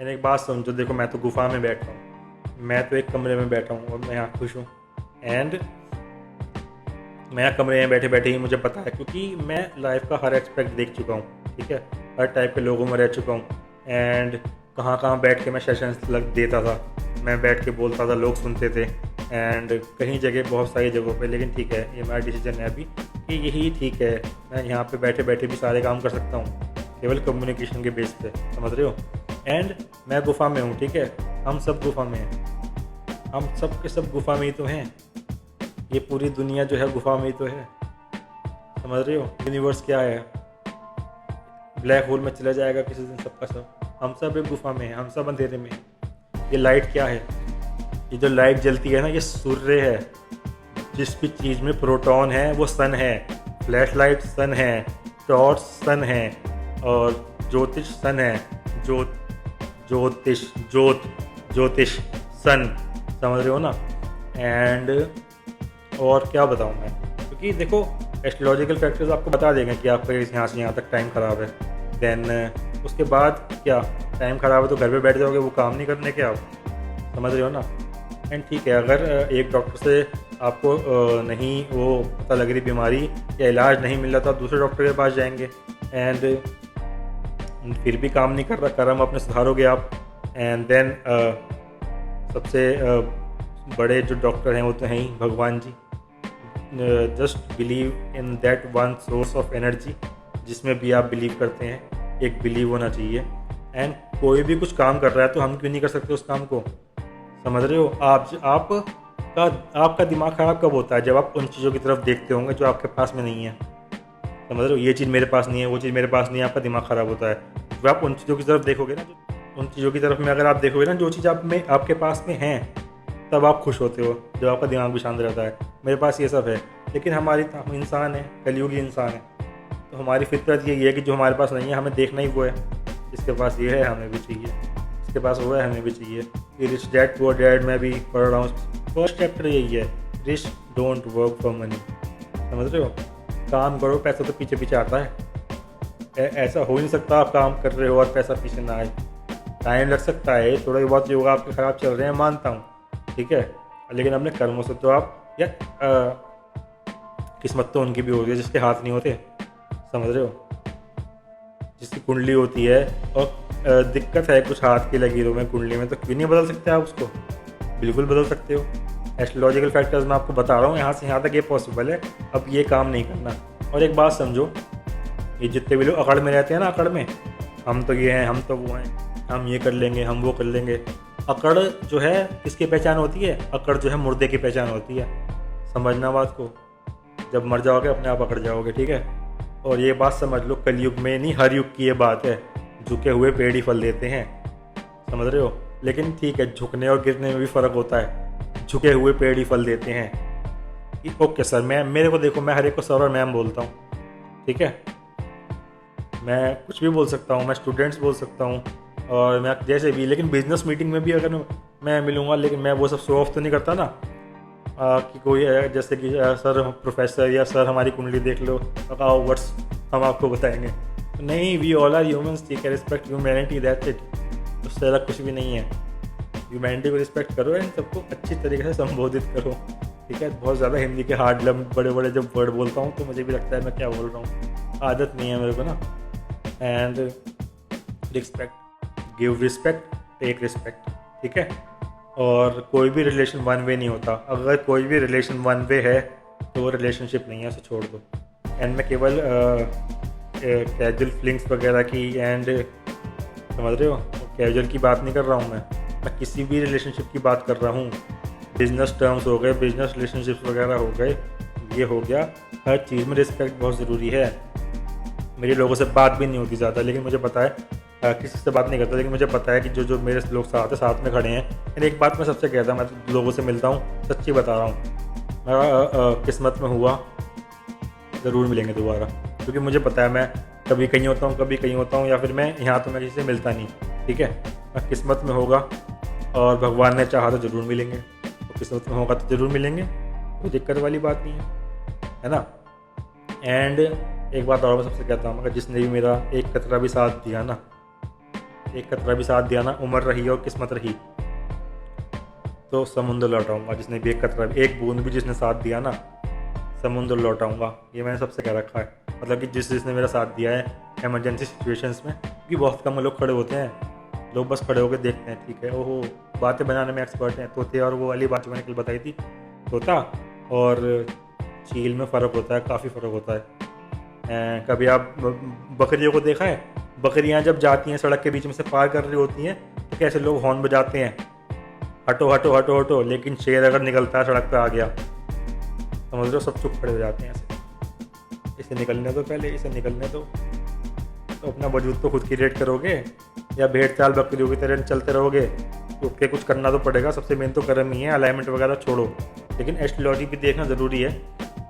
मैंने एक बात समझो, देखो मैं तो गुफा में बैठा हूँ, मैं तो एक कमरे में बैठा हूँ और मैं यहाँ खुश हूँ। एंड मैं यहाँ कमरे में बैठे बैठे ही मुझे पता है, क्योंकि मैं लाइफ का हर एक्सपेक्ट देख चुका हूँ, ठीक है। हर टाइप के लोगों में रह चुका हूँ। एंड कहाँ कहाँ बैठ के मैं सेशंस लग देता था, मैं बैठ के बोलता था, लोग सुनते थे। एंड कहीं जगह, बहुत सारी जगहों पे, लेकिन ठीक है, ये मेरा डिसीजन है अभी कि यही ठीक है। मैं यहाँ पे बैठे बैठे भी सारे काम कर सकता हूँ, केवल कम्युनिकेशन के बेस पे, समझ रहे हो। एंड मैं गुफा में हूँ, ठीक है, हम सब गुफा में हैं, हम सब के सब गुफा में ही तो हैं। ये पूरी दुनिया जो है गुफा में ही तो है, समझ रहे हो। यूनिवर्स क्या है, ब्लैक होल में चला जाएगा किसी दिन सबका सब। हम सब एक गुफा में हैं, हम सब अंधेरे में हैं। ये लाइट क्या है, ये जो लाइट जलती है ना, ये सूर्य है। जिस भी चीज़ में प्रोटॉन है वो सन है, फ्लैश लाइट सन है, टॉर्च सन है, और ज्योतिष सन है। ज्योत ज्योतिष ज्योत ज्योतिष सन, समझ रहे हो ना। एंड और क्या बताऊँ मैं, क्योंकि देखो एस्ट्रोलॉजिकल फैक्टर्स आपको बता देंगे कि आपका यहाँ से यहाँ तक टाइम ख़राब है। देन उसके बाद क्या, टाइम ख़राब है तो घर पे बैठ जाओगे, वो काम नहीं करने के आप, समझ रहे हो ना। एंड ठीक है, अगर एक डॉक्टर से आपको नहीं वो पता लग रही बीमारी या इलाज नहीं मिल रहा, तो आप दूसरे डॉक्टर के पास जाएंगे। एंड फिर भी काम नहीं कर रहा, कर्म अपने सुधारोगे आप। एंड देन सबसे बड़े जो डॉक्टर हैं वो तो हैं ही भगवान जी। Just believe in that one source of energy, जिसमें भी आप बिलीव करते हैं, एक बिलीव होना चाहिए। एंड कोई भी कुछ काम कर रहा है तो हम क्यों नहीं कर सकते उस काम को, समझ रहे हो। आपका दिमाग ख़राब कब होता है, जब आप उन चीज़ों की तरफ देखते होंगे जो आपके पास में नहीं है, समझ रहे हो। ये चीज़ मेरे पास नहीं है, वो चीज़ मेरे पास नहीं है, आपका दिमाग ख़राब होता है। जब आप उन चीज़ों की तरफ देखोगे ना, उन चीज़ों की तरफ में अगर आप देखोगे ना, जो चीज़ आपके पास में है, तब आप खुश होते हो, जब आपका दिमाग भी शांत रहता है। मेरे पास ये सब है, लेकिन हम इंसान हैं, कलयुगी इंसान है, तो हमारी फितरत यही है कि जो हमारे पास नहीं है हमें देखना ही वो है। इसके पास ये है हमें भी चाहिए, इसके पास वो है हमें भी चाहिए। ये रिच डैड पुअर डैड में भी पढ़ रहा हूँ, फर्स्ट चैप्टर यही है, rich don't work for money, समझ रहे हो। काम करो, पैसा तो पीछे पीछे आता है। ऐसा हो नहीं सकता आप काम कर रहे हो और पैसा पीछे ना आए। टाइम लग सकता है, थोड़ा बहुत योग आपके ख़राब चल रहे हैं, मानता हूँ, ठीक है, लेकिन अपने कर्मों से तो आप, या किस्मत तो उनकी भी होती है जिसके हाथ नहीं होते, समझ रहे हो, जिसकी कुंडली होती है और दिक्कत है कुछ हाथ की लकीरों में, कुंडली में, तो क्यों नहीं बदल सकते आप उसको, बिल्कुल बदल सकते हो। एस्ट्रोलॉजिकल फैक्टर्स मैं आपको बता रहा हूँ, यहाँ से यहाँ तक ये पॉसिबल है। अब ये काम नहीं करना। और एक बात समझो, ये जितने भी लोग अकड़ में रहते हैं ना, अकड़ में, हम तो ये हैं, हम तो वो हैं, हम ये कर लेंगे, हम वो कर लेंगे। अकड़ जो है किसकी पहचान होती है, अकड़ जो है मुर्दे की पहचान होती है, समझना बात को। जब मर जाओगे अपने आप अकड़ जाओगे, ठीक है। और ये बात समझ लो, कलयुग में नहीं, हर युग की ये बात है, झुके हुए पेड़ ही फल देते हैं, समझ रहे हो। लेकिन ठीक है, झुकने और गिरने में भी फ़र्क होता है, झुके हुए पेड़ ही फल देते हैं। ओके सर, मैं, मेरे को देखो, मैं हर एक को सर और मैम बोलता हूँ, ठीक है, मैं कुछ भी बोल सकता हूँ, मैं स्टूडेंट्स बोल सकता हूँ, और मैं जैसे भी। लेकिन बिजनेस मीटिंग में भी अगर मैं मिलूँगा, लेकिन मैं वो सब शो ऑफ तो नहीं करता ना, कि कोई जैसे कि सर प्रोफेसर या सर हमारी कुंडली देख लो, बताओ वर्ड्स हम आपको बताएंगे, तो नहीं, वी ऑल आर ह्यूमंस, ठीक है, रिस्पेक्ट ह्यूमैनिटी, दैट्स इट, उससे अलग कुछ भी नहीं है। ह्यूमैनिटी को रिस्पेक्ट करो एंड सबको अच्छी तरीके से संबोधित करो, ठीक है। बहुत ज़्यादा हिंदी के हार्ड बड़े बड़े जब वर्ड बोलता हूँ तो मुझे भी लगता है मैं क्या बोल रहा हूँ, आदत नहीं है मेरे को ना। And respect, give respect, take respect, ठीक है। और कोई भी रिलेशन वन वे नहीं होता, अगर कोई भी रिलेशन वन वे है तो वो रिलेशनशिप नहीं है, उसे छोड़ दो। एंड मैं केवल कैजुअल फीलिंग्स वगैरह की, एंड समझ रहे हो, कैजुअल की बात नहीं कर रहा हूँ मैं किसी भी रिलेशनशिप की बात कर रहा हूँ। बिजनेस टर्म्स हो गए, बिजनेस रिलेशनशिप्स वगैरह हो गए, ये हो गया, हर चीज़ में रिस्पेक्ट बहुत ज़रूरी है। मेरी लोगों से बात भी नहीं होती ज़्यादा, लेकिन मुझे पता है, किसी से बात नहीं करता, लेकिन मुझे पता है कि जो जो मेरे लोग साथ में खड़े हैं। लेकिन एक बात मैं सबसे कहता हूँ, मैं तो लोगों से मिलता हूँ, सच्ची बता रहा हूँ, मैं किस्मत में हुआ ज़रूर मिलेंगे दोबारा, क्योंकि मुझे पता है मैं कभी कहीं होता हूँ, कभी कहीं होता हूँ, या फिर मैं यहाँ तो मैं किसी से मिलता नहीं, ठीक है। मैं किस्मत में होगा और भगवान ने चाहा तो ज़रूर मिलेंगे, तो किस्मत में होगा तो ज़रूर मिलेंगे, कोई दिक्कत वाली बात नहीं है ना। एंड एक बात और मैं सबसे कहता हूँ, अगर जिसने भी मेरा एक कतरा भी साथ दिया ना, एक कतरा भी साथ दिया ना, उम्र रही और किस्मत रही तो समुद्र लौटाऊंगा। जिसने भी एक कतरा भी, एक बूंद भी जिसने साथ दिया ना, समुद्र लौटाऊंगा। ये मैंने सबसे कह रखा है, मतलब कि जिसने मेरा साथ दिया है इमरजेंसी सिचुएशंस में, क्योंकि बहुत कम लोग खड़े होते हैं, लोग बस खड़े होकर देखते हैं। ठीक है, ओहो, बातें बनाने में एक्सपर्ट हैं तोते। और वो वाली बात जो मैंने कल बताई थी, तोता और चील में फ़र्क होता है, काफ़ी फ़र्क होता है। कभी आप बकरियों को देखा है? बकरियां जब जाती हैं सड़क के बीच में से पार कर रही होती हैं तो कैसे लोग हॉर्न बजाते हैं, हटो हटो हटो हटो। लेकिन शेर अगर निकलता है सड़क पे आ गया, समझ लो सब चुप खड़े हो जाते हैं ऐसे, इसे निकलने दो पहले, इसे निकलने दो। तो अपना वजूद तो खुद क्रिएट करोगे या भेड़ चाल बकरियों की तरह चलते रहोगे? उठ के कुछ करना तो पड़ेगा। सबसे मेन तो कर्म ही है, अलाइनमेंट वगैरह छोड़ो, लेकिन एस्ट्रोलॉजी भी देखना ज़रूरी है।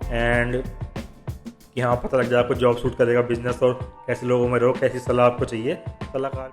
एंड कि हाँ, पता लग जाए आपको जॉब सूट करेगा, बिजनेस और कैसे लोगों में रहो, कैसी सलाह आपको चाहिए, सलाहकार।